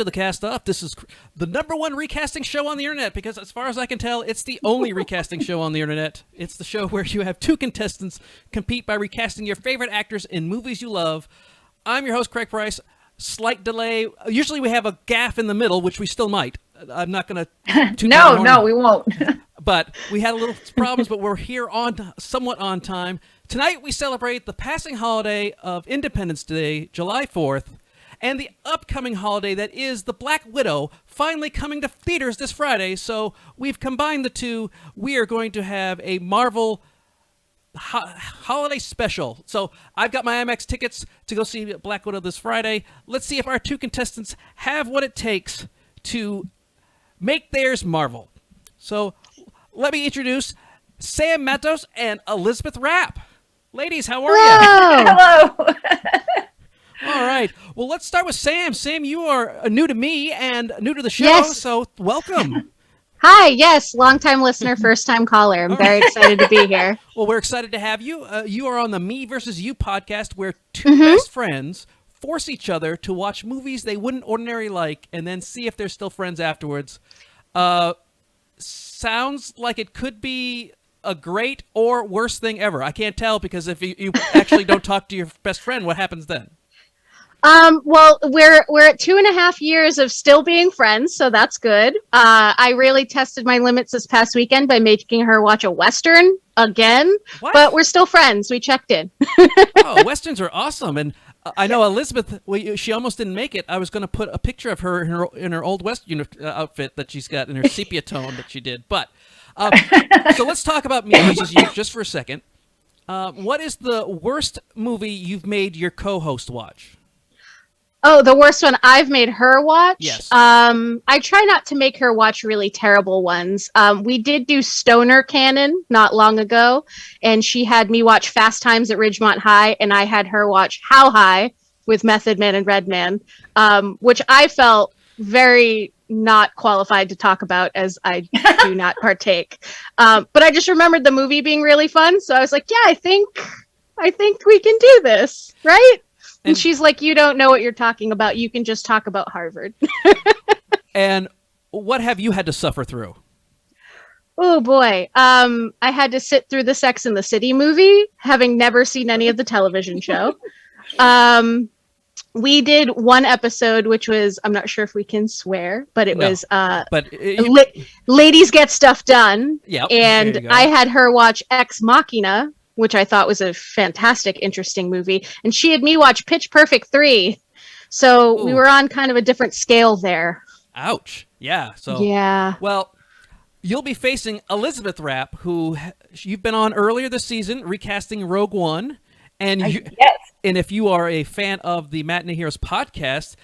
to the Cast Off. This is the #1 recasting show on the internet because, as far as I can tell, it's the only recasting show on the internet. It's the show where you have two contestants compete by recasting your favorite actors in movies you love. I'm your host, Craig Price. Slight delay. Usually we have a gaffe in the middle, which we still might. I'm not going to... No, we won't. But we had a little problems, but we're here somewhat on time. Tonight we celebrate the passing holiday of Independence Day, July 4th, and the upcoming holiday that is the Black Widow, finally coming to theaters this Friday. So we've combined the two. We are going to have a Marvel holiday special. So I've got my IMAX tickets to go see Black Widow this Friday. Let's see if our two contestants have what it takes to make theirs Marvel. So let me introduce Sam Mattos and Elisabeth Rappe. Ladies, how are you? Hello. All right. Well, let's start with Sam. Sam, you are new to me and new to the show, Yes. So welcome. Hi, yes, long-time listener, first-time caller. I'm very excited to be here. Well, we're excited to have you. You are on the Me versus You podcast, where two best friends force each other to watch movies they wouldn't ordinarily like and then see if they're still friends afterwards. Sounds like it could be a great or worst thing ever. I can't tell because if you actually don't talk to your best friend, what happens then? Well, we're at 2.5 years of still being friends, so that's good. I really tested my limits this past weekend by making her watch a Western again, but we're still friends. We checked in. Oh, Westerns are awesome. And I know Elisabeth, she almost didn't make it. I was going to put a picture of her in her old Western outfit that she's got in her sepia tone that she did. But so let's talk about Me versus You just for a second. What is the worst movie you've made your co-host watch? Oh, the worst one I've made her watch? Yes. I try not to make her watch really terrible ones. We did do Stoner Canon not long ago, and she had me watch Fast Times at Ridgemont High, and I had her watch How High with Method Man and Redman, which I felt very not qualified to talk about as I do not partake. But I just remembered the movie being really fun, so I was like, yeah, I think we can do this, right? And she's like, you don't know what you're talking about. You can just talk about Harvard. And what have you had to suffer through? Oh, boy. I had to sit through the Sex and the City movie, having never seen any of the television show. We did one episode, which was, I'm not sure if we can swear, but it was Ladies Get Stuff Done. Yep, and I had her watch Ex Machina, which I thought was a fantastic, interesting movie. And she had me watch Pitch Perfect 3. So we were on kind of a different scale there. Ouch. Yeah. So yeah. Well, you'll be facing Elisabeth Rappe, who you've been on earlier this season, recasting Rogue One. And yes. And if you are a fan of the Matinee Heroes podcast,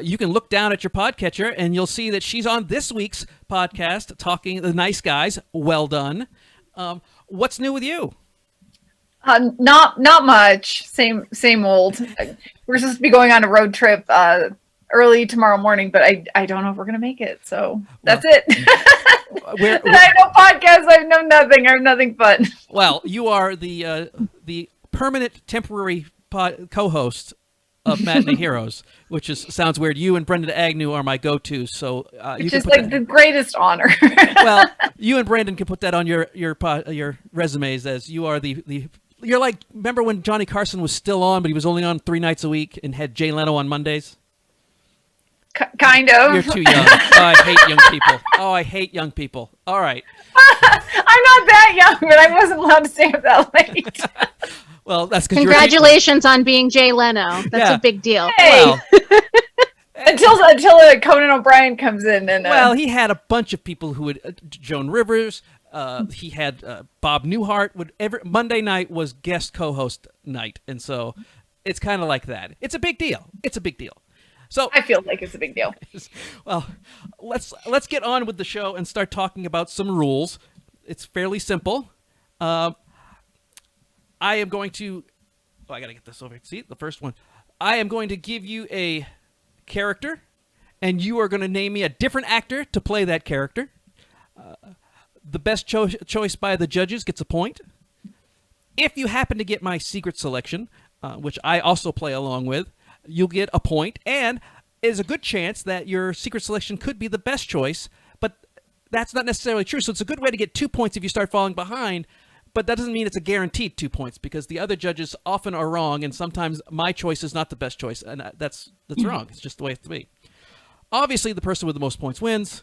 you can look down at your podcatcher and you'll see that she's on this week's podcast talking The Nice Guys. Well done. What's new with you? Not much. Same old. We're supposed to be going on a road trip early tomorrow morning, but I don't know if we're gonna make it. So that's it. I have no podcast. I have no nothing. I have nothing fun. Well, you are the permanent temporary co-host of Matinee Heroes, which sounds weird. You and Brendan Agnew are my go-tos, so it's just like the greatest honor. Well, you and Brandon can put that on your resumes as you are the. You're like, remember when Johnny Carson was still on, but he was only on 3 nights a week and had Jay Leno on Mondays? Kind of. You're too young. Oh, I hate young people. Oh, I hate young people. All right. I'm not that young, but I wasn't allowed to stay up that late. Well, that's because congratulations on being Jay Leno. That's a big deal. Hey. Well, until Conan O'Brien comes in and well, he had a bunch of people who would Joan Rivers. He had Bob Newhart. Monday night was guest co-host night, and so it's kind of like that. It's a big deal. It's a big deal. So I feel like it's a big deal. Well, let's get on with the show and start talking about some rules. It's fairly simple. I am going to. Oh, I gotta get this over. See the first one. I am going to give you a character, and you are going to name me a different actor to play that character. The best choice by the judges gets a point. If you happen to get my secret selection, which I also play along with, you'll get a point. And is a good chance that your secret selection could be the best choice, but that's not necessarily true. So it's a good way to get 2 points if you start falling behind, but that doesn't mean it's a guaranteed 2 points because the other judges often are wrong, and sometimes my choice is not the best choice, and that's wrong. It's just the way it has to be. Obviously, the person with the most points wins.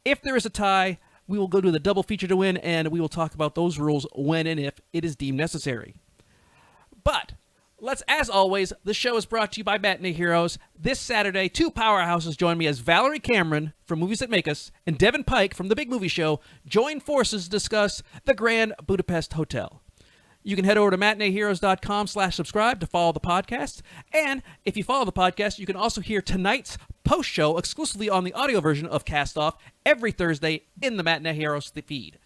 If there is a tie, we will go to the double feature to win, and we will talk about those rules when and if it is deemed necessary. But as always, the show is brought to you by Matinee Heroes. This Saturday, two powerhouses join me as Valerie Cameron from Movies That Make Us and Devin Pike from The Big Movie Show join forces to discuss The Grand Budapest Hotel. You can head over to matineeheroes.com/subscribe to follow the podcast. And if you follow the podcast, you can also hear tonight's post-show exclusively on the audio version of Cast Off every Thursday in the Matinee Heroes feed.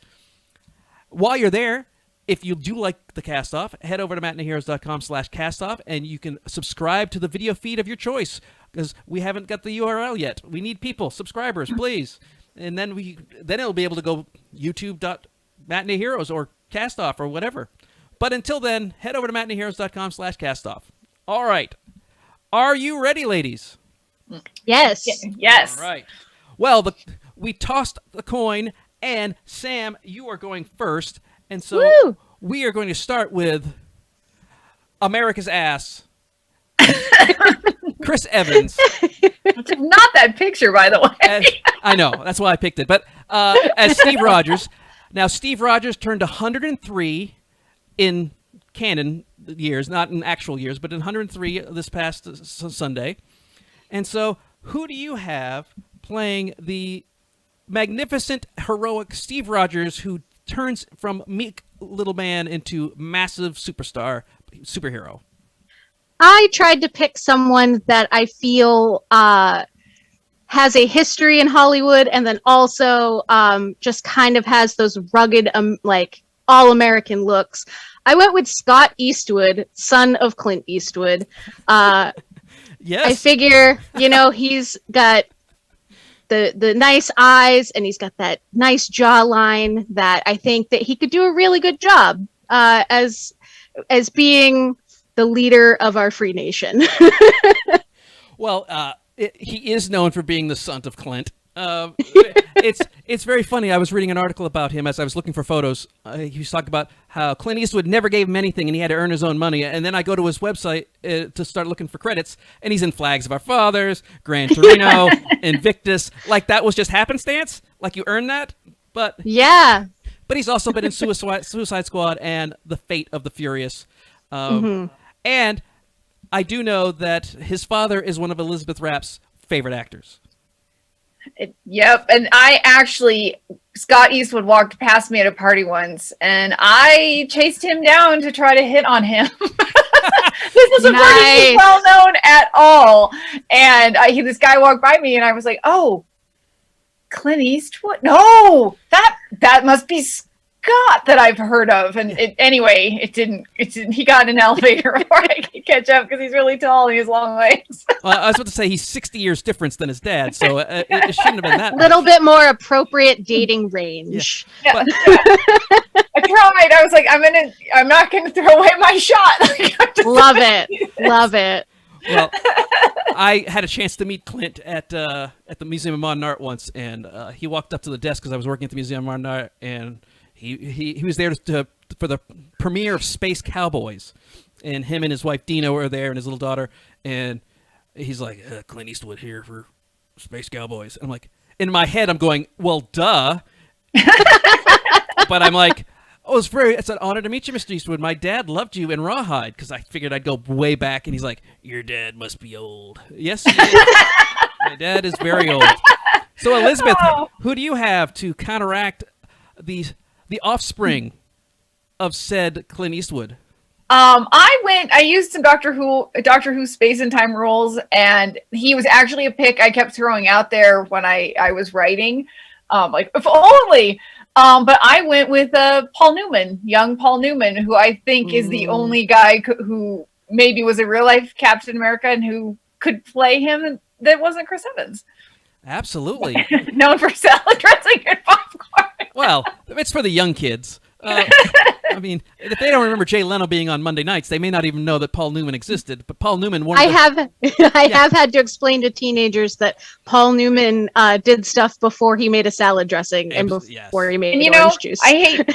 While you're there, if you do like the Cast Off, head over to matineeheroes.com/castoff and you can subscribe to the video feed of your choice because we haven't got the URL yet. We need people, subscribers, please. And then it'll be able to go youtube.matineeheroes or Cast Off or whatever. But until then, head over to matineeheroes.com/castoff. All right. Are you ready, ladies? Yes. Yes. All right. Well, we tossed the coin, and Sam, you are going first. And so Woo! we are going to start with America's ass, Chris Evans. Not that picture, by the way. I know. That's why I picked it. But as Steve Rogers. Now, Steve Rogers turned 103 in canon years, not in actual years, but in 103 this past Sunday. And so who do you have playing the magnificent, heroic Steve Rogers who turns from meek little man into massive superhero? I tried to pick someone that I feel has a history in Hollywood and then also just kind of has those rugged, all-American looks. I went with Scott Eastwood, son of Clint Eastwood. Yes. I figure, he's got the nice eyes and he's got that nice jawline that I think that he could do a really good job as being the leader of our free nation. Well, he is known for being the son of Clint. It's very funny. I was reading an article about him as I was looking for photos. He was talking about how Clint Eastwood never gave him anything and he had to earn his own money. And then I go to his website to start looking for credits, and he's in Flags of Our Fathers, Gran Torino, Invictus. Like that was just happenstance? Like you earned that? But yeah. But he's also been in Suicide Squad and The Fate of the Furious. And I do know that his father is one of Elisabeth Rapp's favorite actors. Yep. And Scott Eastwood walked past me at a party once, and I chased him down to try to hit on him. This was before he was well known at all. And this guy walked by me, and I was like, "Oh, Clint Eastwood? No, that must be Scott that I've heard of." And it didn't. He got in an elevator before I could catch up because he's really tall and he has long legs. Well, I was about to say he's 60 years difference than his dad, so it shouldn't have been that. Little bit more appropriate dating range. Yeah. But, I tried. I was like, I'm not gonna throw away my shot. Love it. Well, I had a chance to meet Clint at the Museum of Modern Art once, and he walked up to the desk because I was working at the Museum of Modern Art, and he was there for the premiere of Space Cowboys, and him and his wife Dina were there, and his little daughter, and he's like, Clint Eastwood here for Space Cowboys. And I'm like, in my head, I'm going, well, duh. But I'm like, it's an honor to meet you, Mr. Eastwood. My dad loved you in Rawhide, because I figured I'd go way back. And he's like, your dad must be old. Yes, he is. My dad is very old. So, Elisabeth, who do you have to counteract the offspring of said Clint Eastwood? I used some Doctor Who Space and Time rules, and he was actually a pick I kept throwing out there when I was writing. If only. But I went with young Paul Newman, who I think is the only guy who maybe was a real life Captain America and who could play him that wasn't Chris Evans. Absolutely. Known for salad dressing and popcorn. Well, it's for the young kids. I mean, if they don't remember Jay Leno being on Monday nights, they may not even know that Paul Newman existed. But Paul Newman, I have had to explain to teenagers that Paul Newman did stuff before he made a salad dressing and before he made orange juice. I hate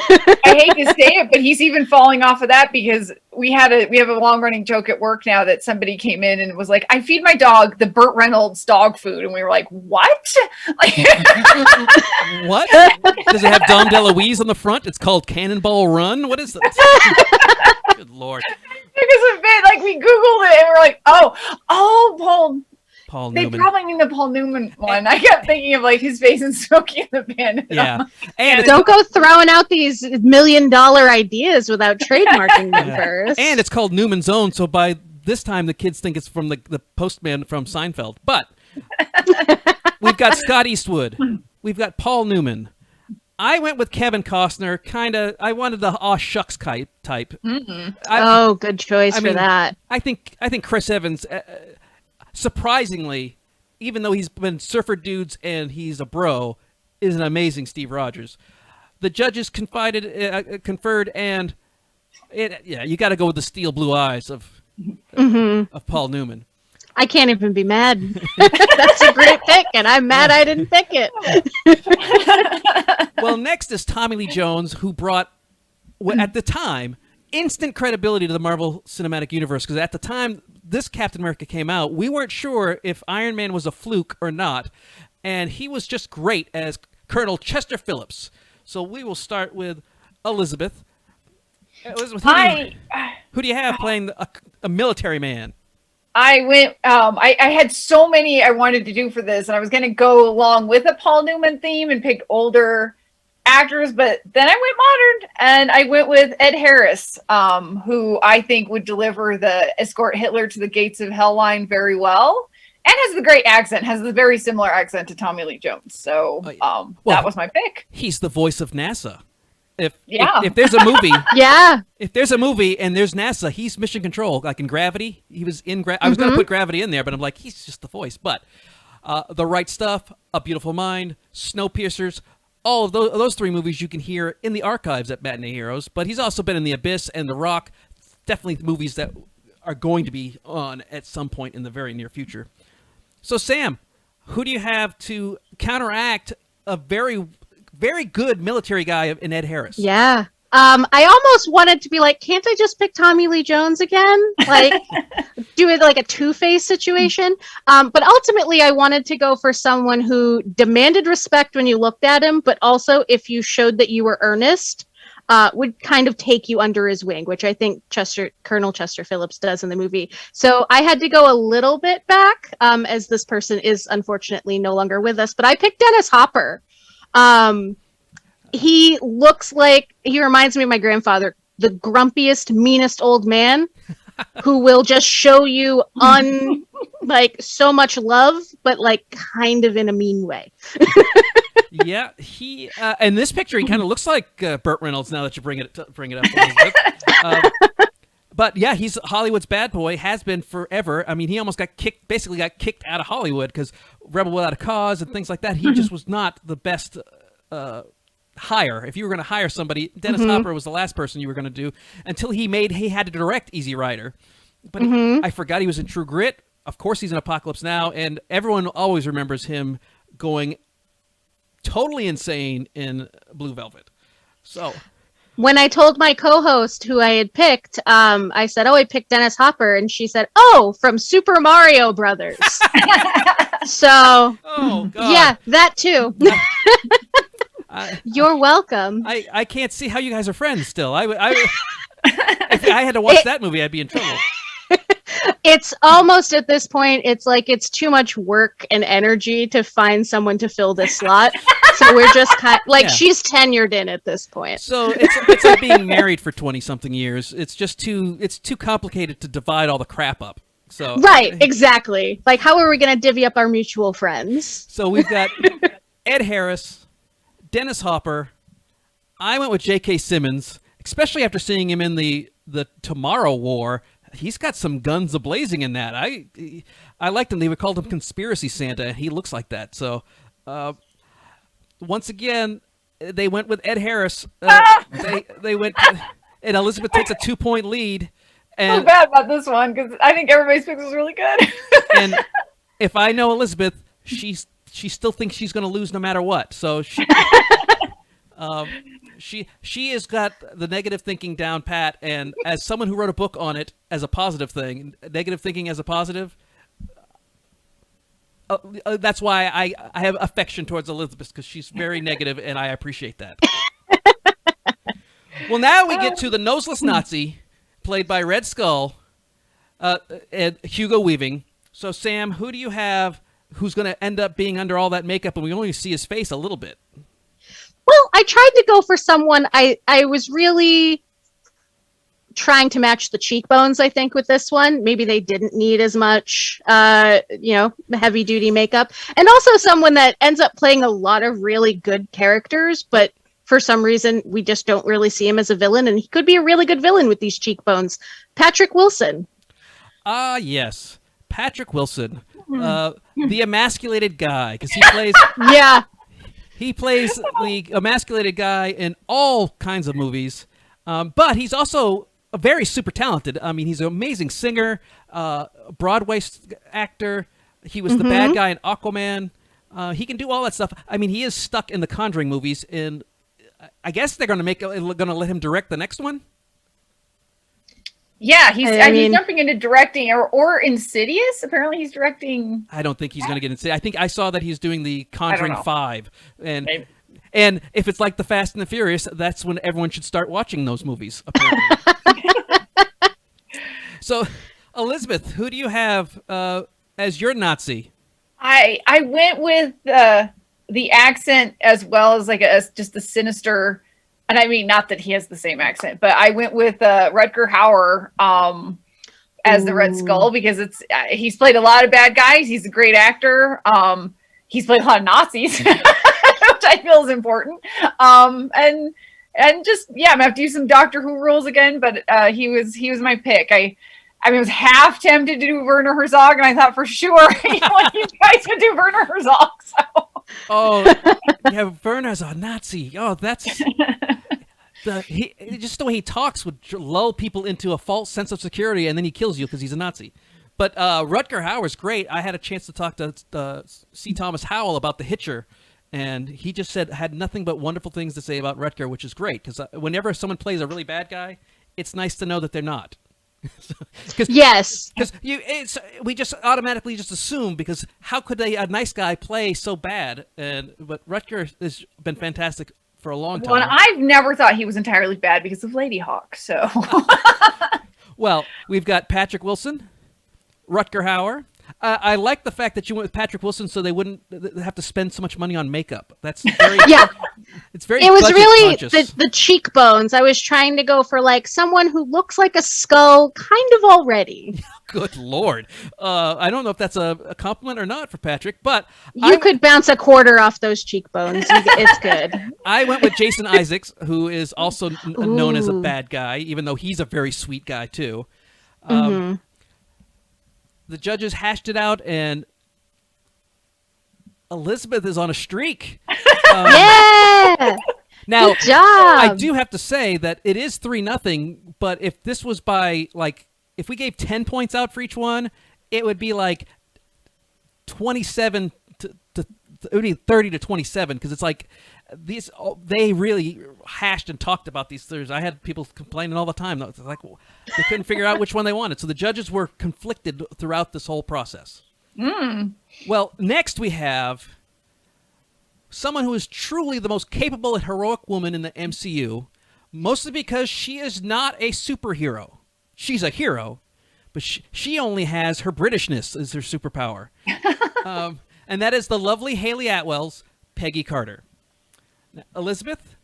to say it, but he's even falling off of that because we have a long running joke at work now that somebody came in and was like, I feed my dog the Burt Reynolds dog food. And we were like, what? Like, what? Does it have Dom DeLuise on the front? It's called Cannonball Run? What is that? Good Lord. It was a bit like we Googled it and we're like, Paul Newman. They probably mean the Paul Newman one. I kept thinking of like his face in Smokey and the Bandit. Yeah. And don't go throwing out these $1 million ideas without trademarking them first. And it's called Newman's Own, so by this time the kids think it's from the postman from Seinfeld. But we've got Scott Eastwood. We've got Paul Newman. I went with Kevin Costner. I wanted the aw shucks type. Mm-hmm. Good choice for that. I think Chris Evans, surprisingly, even though he's been Surfer Dudes and he's a bro, is an amazing Steve Rogers. The judges conferred, and you got to go with the steel blue eyes of Paul Newman. I can't even be mad. That's a great pick, and I'm mad I didn't pick it. Well, next is Tommy Lee Jones, who brought, at the time, instant credibility to the Marvel Cinematic Universe, because at the time this Captain America came out, we weren't sure if Iron Man was a fluke or not, and he was just great as Colonel Chester Phillips. So we will start with Elisabeth. Elizabeth, who do you have playing a military man? I went, I had so many I wanted to do for this, and I was going to go along with a Paul Newman theme and picked older actors, but then I went modern, and I went with Ed Harris, who I think would deliver the escort Hitler to the gates of hell line very well, and has the great accent, has the very similar accent to Tommy Lee Jones. So that was my pick. He's the voice of NASA. If there's a movie, if there's a movie and there's NASA, he's Mission Control. Like in Gravity, he was in. I was going to put Gravity in there, but I'm like, he's just the voice. But The Right Stuff, A Beautiful Mind, Snowpiercers, all of those three movies you can hear in the archives at Matinee Heroes. But he's also been in The Abyss and The Rock. Definitely movies that are going to be on at some point in the very near future. So Sam, who do you have to counteract a very, very good military guy in Ed Harris? Yeah. I almost wanted to be like, can't I just pick Tommy Lee Jones again? Like, do it like a Two-Face situation. But ultimately, I wanted to go for someone who demanded respect when you looked at him, but also if you showed that you were earnest, would kind of take you under his wing, which I think Colonel Chester Phillips does in the movie. So I had to go a little bit back, as this person is unfortunately no longer with us, but I picked Dennis Hopper. He reminds me of my grandfather, the grumpiest, meanest old man who will just show you so much love, but like kind of in a mean way. Yeah, he in this picture he kind of looks like Burt Reynolds. Now that you bring it up, but yeah, he's Hollywood's bad boy. Has been forever. I mean, he almost got kicked out of Hollywood because Rebel Without a Cause and things like that. He just was not the best hire. If you were going to hire somebody, Dennis Hopper was the last person you were going to do until he had to direct Easy Rider. But I forgot he was in True Grit. Of course, he's in Apocalypse Now, and everyone always remembers him going totally insane in Blue Velvet. So when I told my co-host who I had picked, I said, I picked Dennis Hopper, and she said, from Super Mario Brothers. So God. Yeah, that too. You're welcome. I can't see how you guys are friends still. If I had to watch that movie, I'd be in trouble. It's almost at this point, it's like it's too much work and energy to find someone to fill this slot. So we're just she's tenured in at this point. So it's like being married for 20-something years. It's just too complicated to divide all the crap up. So right, exactly. Like, how are we going to divvy up our mutual friends? So we've got Ed Harris, Dennis Hopper. I went with J.K. Simmons, especially after seeing him in the Tomorrow War. He's got some guns a-blazing in that. I liked him. They would call him Conspiracy Santa, and he looks like that. So once again, they went with Ed Harris. They went and Elisabeth takes a 2-point lead. I feel And bad about this one because I think everybody's pick was really good. and if I know Elisabeth, she still thinks she's going to lose no matter what. So she has got the negative thinking down pat. And as someone who wrote a book on it as a positive thing, negative thinking as a positive. That's why I have affection towards Elisabeth, because she's very negative, and I appreciate that. Well, now we get to the noseless Nazi, played by Red Skull, and Hugo Weaving. So, Sam, who do you have who's going to end up being under all that makeup, and we only see his face a little bit? Well, I tried to go for someone. I was really trying to match the cheekbones, I think, with this one. Maybe they didn't need as much, heavy duty makeup. And also someone that ends up playing a lot of really good characters, but for some reason we just don't really see him as a villain, and he could be a really good villain with these cheekbones. Patrick Wilson. Ah, yes. Patrick Wilson. The emasculated guy, because he plays... Yeah. He plays the emasculated guy in all kinds of movies, but he's also very super talented. I mean, he's an amazing singer, Broadway actor. He was the bad guy in Aquaman. He can do all that stuff. I mean, he is stuck in the Conjuring movies, and I guess they're going to let him direct the next one. Yeah, he's jumping into directing or Insidious. Apparently, he's directing. I don't think he's going to get into. I think I saw that he's doing the Conjuring 5, and Maybe. and if it's like the Fast and the Furious, that's when everyone should start watching those movies. Apparently. So, Elisabeth, who do you have as your Nazi? I went with the accent as well as just the sinister. And I mean, not that he has the same accent, but I went with Rutger Hauer as the Red Skull because he's played a lot of bad guys. He's a great actor. He's played a lot of Nazis, which I feel is important. And just I'm gonna have to do some Doctor Who rules again, but he was my pick. I was half tempted to do Werner Herzog, and I thought for sure you guys would do Werner Herzog. So. Oh, yeah, Werner's a Nazi. Oh, that's just the way he talks would lull people into a false sense of security, and then he kills you because he's a Nazi. But Rutger Hauer's great. I had a chance to talk to C. Thomas Howell about The Hitcher, and he just had nothing but wonderful things to say about Rutger, which is great because whenever someone plays a really bad guy, it's nice to know that they're not. Yes, because we just automatically just assume, because how could a nice guy play so bad? But Rutger has been fantastic for a long time. Well, and I've never thought he was entirely bad because of Lady Hawk. So, well, we've got Patrick Wilson, Rutger Hauer. I like the fact that you went with Patrick Wilson so they wouldn't have to spend so much money on makeup. That's very It's very. It was really conscious. the cheekbones. I was trying to go for someone who looks like a skull, kind of already. Good Lord, I don't know if that's a compliment or not for Patrick, but you could bounce a quarter off those cheekbones. It's good. I went with Jason Isaacs, who is also known as a bad guy, even though he's a very sweet guy too. The judges hashed it out, and Elisabeth is on a streak. Yeah. Now, good job. I do have to say that it is 3-0, but if this was by, if we gave 10 points out for each one, it would be 27 to it would be 30 to 27, because it's they really hashed and talked about these things. I had people complaining all the time. They couldn't figure out which one they wanted. So the judges were conflicted throughout this whole process. Well, next we have someone who is truly the most capable and heroic woman in the MCU, mostly because she is not a superhero. She's a hero, but she only has her Britishness as her superpower. And that is the lovely Haley Atwell's Peggy Carter. Now, Elisabeth,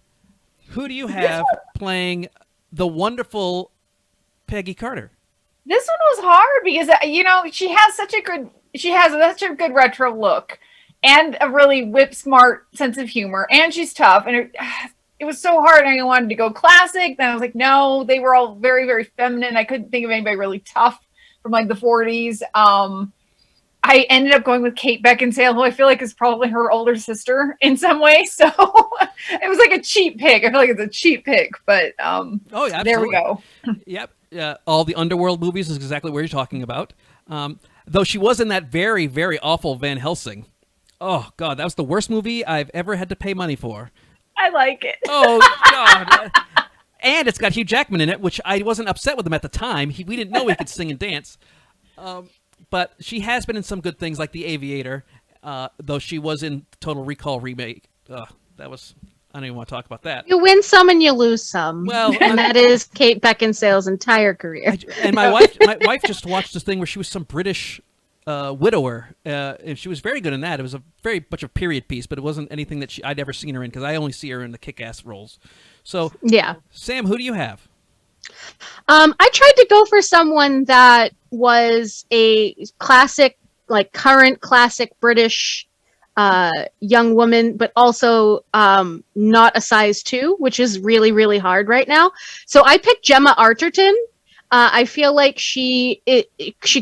who do you have playing the wonderful Peggy Carter? this one was hard because she has such a good retro look and a really whip smart sense of humor, and she's tough, and it was so hard. I wanted to go classic, then I was like, no, they were all very, very feminine. I couldn't think of anybody really tough from the 40s. I ended up going with Kate Beckinsale, who I feel like is probably her older sister in some way. So it was like a cheap pick. I feel like it's a cheap pick, but Oh, yeah, there we absolutely. go. Yep. All the Underworld movies is exactly what you're talking about. Though she was in that very, very awful Van Helsing. Oh, God, that was the worst movie I've ever had to pay money for. I like it. Oh, God. And it's got Hugh Jackman in it, which I wasn't upset with him at the time. We didn't know he could sing and dance. But she has been in some good things like The Aviator, though she was in Total Recall remake. That was... I don't even want to talk about that. You win some and you lose some. Well, and that is Kate Beckinsale's entire career. And my wife just watched this thing where she was some British widower, and she was very good in that. It was a very much of a period piece, but it wasn't anything that I'd ever seen her in because I only see her in the kick-ass roles. So, yeah. Sam, who do you have? I tried to go for someone that was a classic, like current classic British young woman, but also not a size 2, which is really, really hard right now. So I picked Gemma Arterton. I feel like she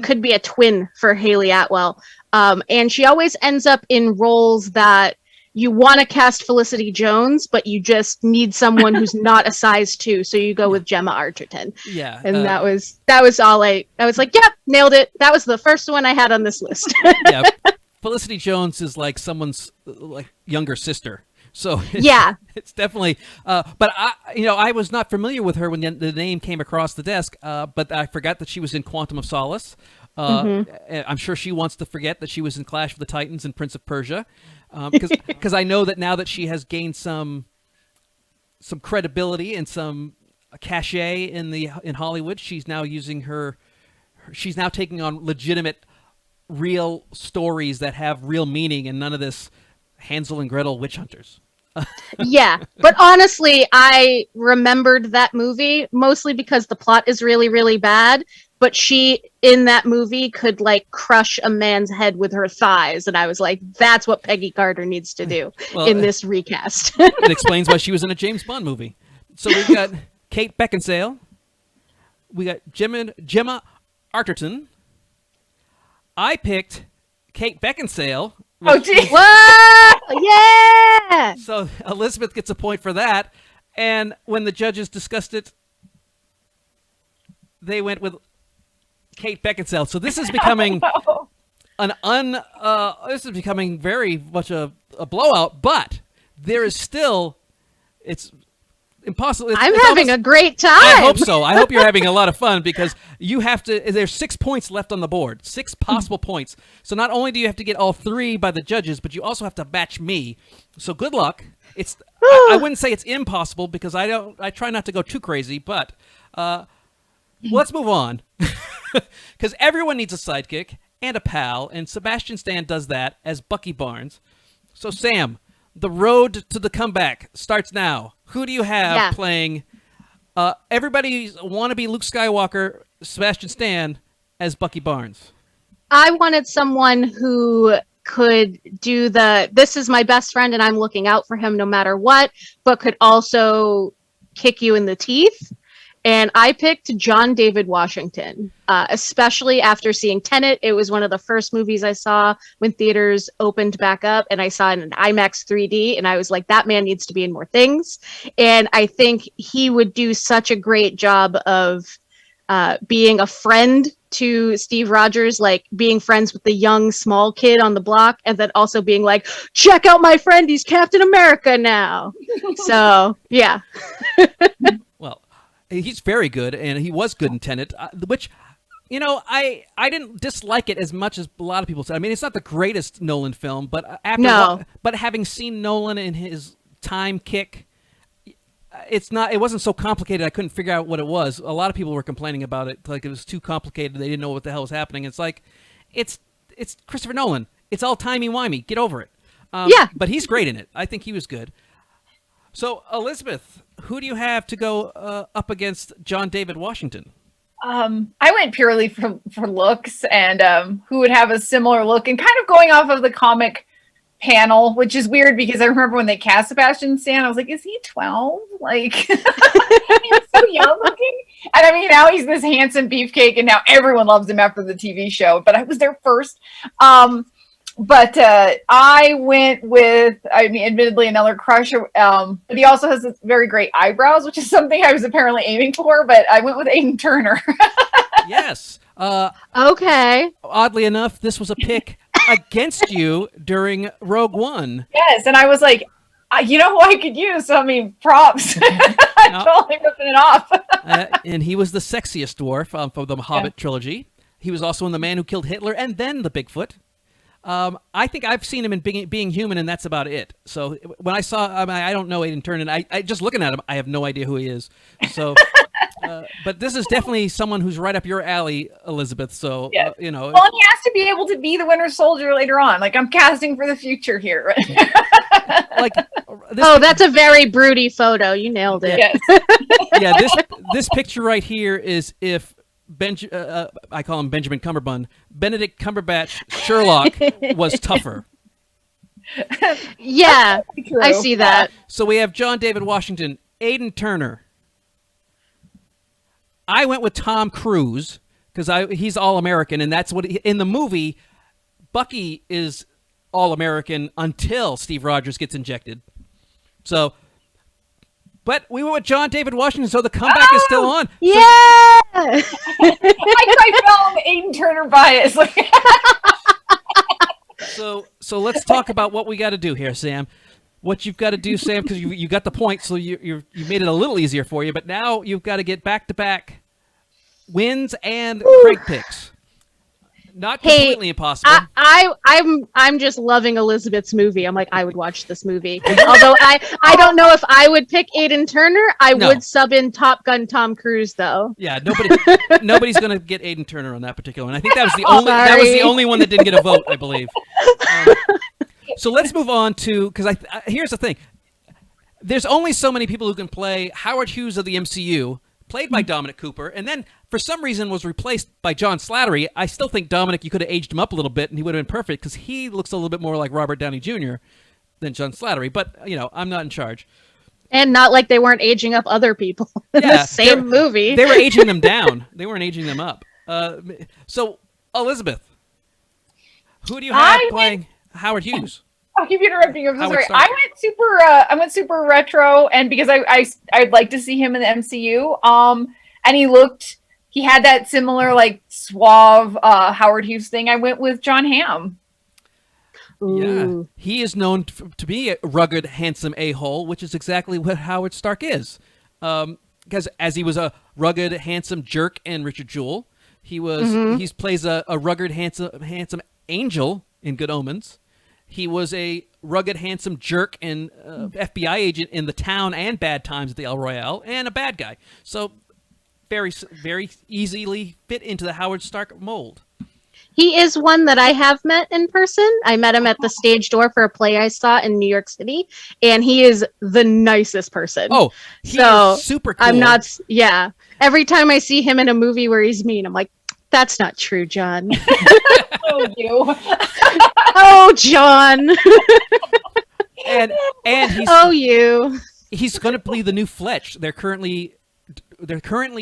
could be a twin for Haley Atwell. And she always ends up in roles that you want to cast Felicity Jones, but you just need someone who's not a size 2. So you go with Gemma Arterton. Yeah. And that was all I was like, yep, nailed it. That was the first one I had on this list. Yeah. Felicity Jones is like someone's like younger sister. So it's definitely, but I was not familiar with her when the name came across the desk, but I forgot that she was in Quantum of Solace. I'm sure she wants to forget that she was in Clash of the Titans and Prince of Persia, because I know that now that she has gained some credibility and some cachet in Hollywood, she's now taking on legitimate, real stories that have real meaning and none of this Hansel and Gretel witch hunters. Yeah, but honestly, I remembered that movie mostly because the plot is really, really bad, but she, in that movie, could, like, crush a man's head with her thighs, and I was like, that's what Peggy Carter needs to do in this recast. It explains why she was in a James Bond movie. So we've got Kate Beckinsale, we got Gemma Arterton. I picked Kate Beckinsale. Oh, geez. Whoa! Yeah! So Elisabeth gets a point for that. And when the judges discussed it, they went with Kate Beckinsale. So this is becoming this is becoming very much a blowout. But there is still, it's impossible. I'm having a great time. I hope so. I hope you're having a lot of fun because you have to. There's 6 points left on the board, 6 possible points. So not only do you have to get all 3 by the judges, but you also have to match me. So good luck. I wouldn't say it's impossible because I try not to go too crazy, but let's move on because everyone needs a sidekick and a pal, and Sebastian Stan does that as Bucky Barnes. So Sam, the road to the comeback starts now. Who do you have playing everybody's wannabe Luke Skywalker, Sebastian Stan, as Bucky Barnes? I wanted someone who could do this is my best friend and I'm looking out for him no matter what, but could also kick you in the teeth. And I picked John David Washington, especially after seeing Tenet. It was one of the first movies I saw when theaters opened back up, and I saw it in IMAX 3D, and I was like, that man needs to be in more things. And I think he would do such a great job of being a friend to Steve Rogers, like being friends with the young, small kid on the block, and then also being like, check out my friend, he's Captain America now. So, yeah. Well, he's very good, and he was good in Tenet, which, I didn't dislike it as much as a lot of people said. I mean, it's not the greatest Nolan film, but but having seen Nolan in his time kick, it wasn't so complicated. I couldn't figure out what it was. A lot of people were complaining about it, like it was too complicated. They didn't know what the hell was happening. It's like, it's Christopher Nolan. It's all timey-wimey. Get over it. But he's great in it. I think he was good. So, Elisabeth, who do you have to go up against John David Washington? I went purely for looks and who would have a similar look, and kind of going off of the comic panel, which is weird because I remember when they cast Sebastian Stan, I was like, is he 12? Like, he's so young looking. And I mean, now he's this handsome beefcake, and now everyone loves him after the TV show. But I was there first. But I went with, I mean, admittedly another crush, but he also has this very great eyebrows, which is something I was apparently aiming for, but I went with Aiden Turner. Yes. Okay. Oddly enough, this was a pick against you during Rogue One. Yes, and I was like, you know who I could use? So, I mean, props. I'm totally ripping it off. And he was the sexiest dwarf from the Hobbit trilogy. He was also in The Man Who Killed Hitler and then The Bigfoot. I think I've seen him in Being Human, and that's about it. So when I saw, I don't know Aiden Turner, and I just looking at him, I have no idea who he is. So, but this is definitely someone who's right up your alley, Elisabeth. So, you know. Well, and he has to be able to be the Winter Soldier later on. Like, I'm casting for the future here. Like, that's a very broody photo. You nailed it. Yes. Yeah, this picture right here is if I call him Benjamin Cumberbund. Benedict Cumberbatch Sherlock was tougher. Yeah, I see that. So we have John David Washington, Aiden Turner. I went with Tom Cruise because he's all American, and that's what in the movie. Bucky is all American until Steve Rogers gets injected. So. But we went with John David Washington, so the comeback is still on. Yeah! I fell on the Aiden Turner bias. So let's talk about what we got to do here, Sam. What you've got to do, Sam, because you got the point, so you made it a little easier for you. But now you've got to get back-to-back wins and Craig picks. Not completely impossible. I'm just loving Elisabeth's movie. I'm like, I would watch this movie. Although I don't know if I would pick Aiden Turner. I would sub in Top Gun Tom Cruise though. Yeah, nobody's gonna get Aiden Turner on that particular one. I think that was the only one that didn't get a vote, I believe. So let's move on to because here's the thing. There's only so many people who can play Howard Hughes of the MCU. Played by Dominic Cooper, and then for some reason was replaced by John Slattery. I still think Dominic, you could have aged him up a little bit, and he would have been perfect because he looks a little bit more like Robert Downey Jr. than John Slattery. But you know, I'm not in charge. And not like they weren't aging up other people in the same movie. They were aging them down. They weren't aging them up. So Elisabeth, who do you have playing Howard Hughes? I'll keep interrupting you. I'm so sorry. I went super retro, and because I'd like to see him in the MCU. And he had that similar like suave Howard Hughes thing. I went with John Hamm. Yeah, he is known to be a rugged, handsome a-hole, which is exactly what Howard Stark is. Because as he was a rugged, handsome jerk in Richard Jewell, he plays a rugged, handsome angel in Good Omens. He was a rugged, handsome jerk and FBI agent in The Town and Bad Times at the El Royale, and a bad guy. So very, very easily fit into the Howard Stark mold. He is one that I have met in person. I met him at the stage door for a play I saw in New York City, and he is the nicest person. Oh, he is super cool. I'm not, yeah. Every time I see him in a movie where he's mean, I'm like, that's not true, John. Oh, you. Oh, John. and he's going to play the new Fletch. They're currently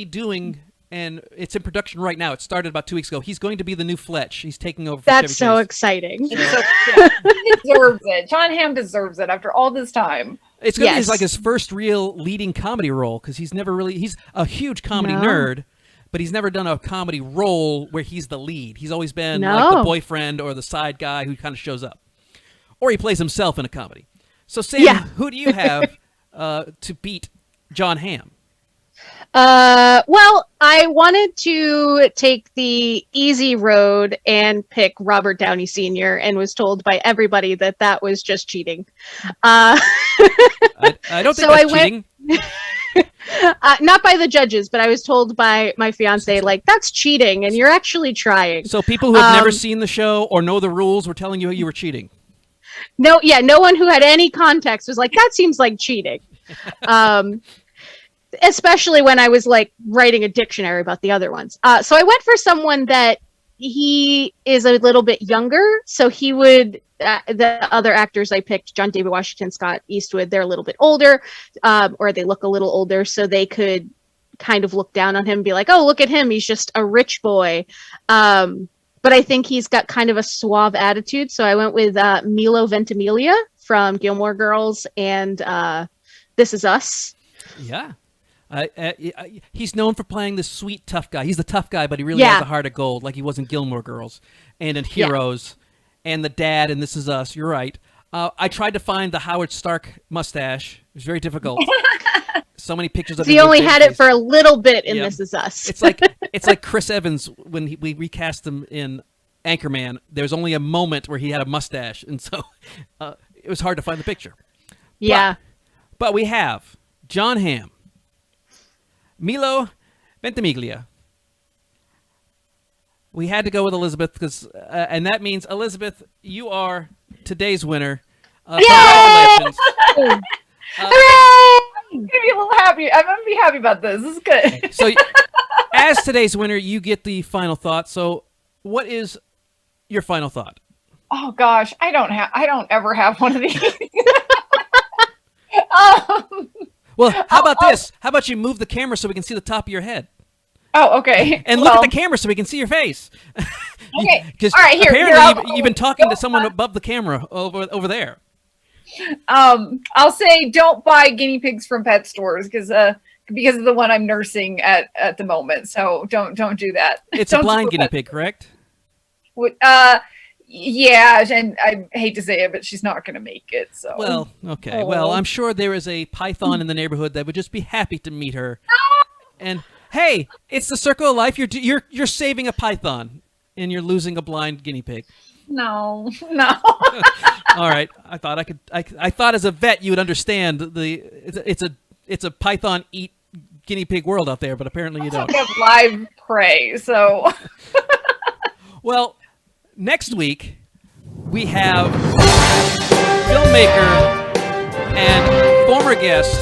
doing, and it's in production right now. It started about 2 weeks ago. He's going to be the new Fletch. He's taking over. That's so exciting. He deserves it. John Hamm deserves it after all this time. It's going to be like his first real leading comedy role because he's a huge comedy nerd. But he's never done a comedy role where he's the lead. He's always been like the boyfriend or the side guy who kind of shows up. Or he plays himself in a comedy. So, Sam, who do you have to beat John Hamm? Well, I wanted to take the easy road and pick Robert Downey Sr. and was told by everybody that was just cheating. I don't think that's cheating. Not by the judges, but I was told by my fiance, like, that's cheating, and you're actually trying. So people who have never seen the show or know the rules were telling you were cheating. No one who had any context was like, that seems like cheating. Especially when I was like writing a dictionary about the other ones. So I went for someone that he is a little bit younger, so he would the other actors I picked, John David Washington, Scott Eastwood, they're a little bit older, or they look a little older, so they could kind of look down on him and be like, oh, look at him, he's just a rich boy. But I think he's got kind of a suave attitude, so I went with Milo Ventimiglia from Gilmore Girls and This Is Us. Yeah. He's known for playing the sweet, tough guy. He's the tough guy, but he really has a heart of gold, like he was in Gilmore Girls and in Heroes and the dad in This Is Us. You're right. I tried to find the Howard Stark mustache. It was very difficult. So many pictures of him. He only had it for a little bit in This Is Us. It's like Chris Evans when we recast him in Anchorman. There was only a moment where he had a mustache, and so it was hard to find the picture. Yeah. But we have John Hamm, Milo Ventimiglia. We had to go with Elisabeth because, and that means Elisabeth, you are today's winner. Congratulations. Hooray! I'm gonna be a little happy. I'm gonna be happy about this. This is good. So, as today's winner, you get the final thought. So, what is your final thought? Oh gosh, I don't ever have one of these. Well, how about this? How about you move the camera so we can see the top of your head? Oh, okay. And look at the camera so we can see your face. Okay. Because all right, here. apparently you've been talking to someone above the camera over there. I'll say don't buy guinea pigs from pet stores because of the one I'm nursing at the moment. So don't do that. It's a blind guinea pig, correct? Yeah, and I hate to say it, but she's not going to make it. So well, okay. Well, I'm sure there is a python in the neighborhood that would just be happy to meet her. And hey, it's the circle of life. You're saving a python, and you're losing a blind guinea pig. No. All right. I thought I could. I thought as a vet you would understand it's a python eat guinea pig world out there, but apparently you don't. We have live prey, so. Well, next week we have filmmaker and former guest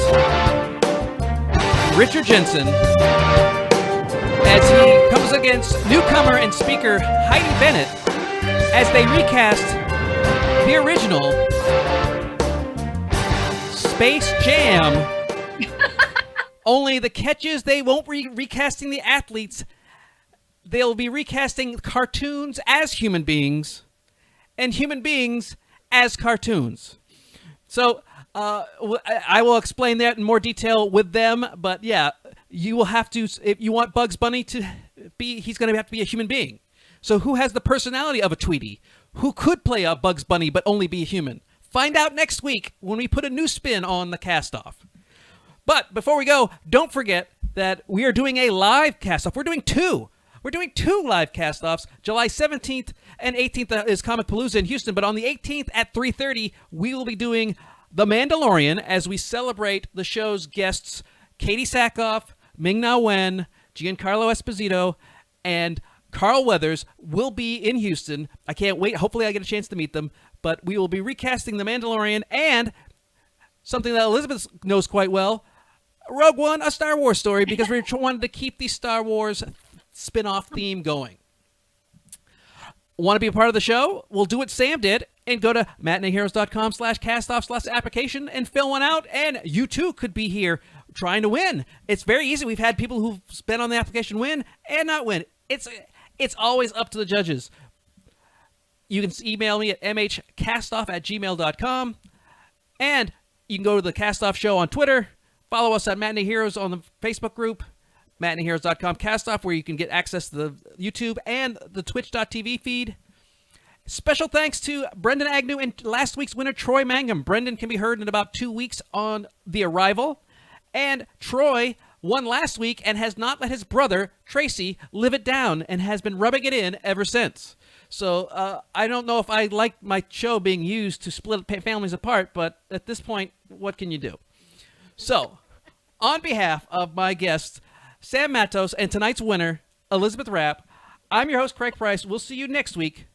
Richard Jensen as he comes against newcomer and speaker Heidi Bennett as they recast the original Space Jam. Only the catch is they won't be recasting the athletes. They'll be recasting cartoons as human beings and human beings as cartoons. So I will explain that in more detail with them. But yeah, you will have to, if you want Bugs Bunny to be, he's going to have to be a human being. So who has the personality of a Tweety? Who could play a Bugs Bunny but only be a human? Find out next week when we put a new spin on the cast-off. But before we go, don't forget that we are doing a live cast-off. We're doing two. We're doing two live cast-offs. July 17th and 18th is Comic Palooza in Houston. But on the 18th at 3:30, we will be doing The Mandalorian as we celebrate the show's guests, Katie Sackhoff, Ming-Na Wen, Giancarlo Esposito, and Carl Weathers will be in Houston. I can't wait. Hopefully I get a chance to meet them. But we will be recasting The Mandalorian and something that Elisabeth knows quite well, Rogue One, a Star Wars story, because we wanted to keep the Star Wars spin-off theme going. Want to be a part of the show? We'll do what Sam did and go to matineeheroes.com/castoff/application and fill one out. And you too could be here trying to win. It's very easy. We've had people who've been on the application win and not win. It's always up to the judges. You can email me at mhcastoff@gmail.com. And you can go to the Castoff Show on Twitter. Follow us at Matinee Heroes on the Facebook group. MatineeHeroes.com Castoff, where you can get access to the YouTube and the Twitch.tv feed. Special thanks to Brendan Agnew and last week's winner, Troy Mangum. Brendan can be heard in about 2 weeks on The Arrival. And Troy won last week and has not let his brother, Tracy, live it down and has been rubbing it in ever since. So I don't know if I like my show being used to split families apart, but at this point, what can you do? So, on behalf of my guests, Sam Mattos, and tonight's winner, Elisabeth Rappe, I'm your host, Craig Price. We'll see you next week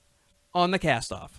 on The Castoff.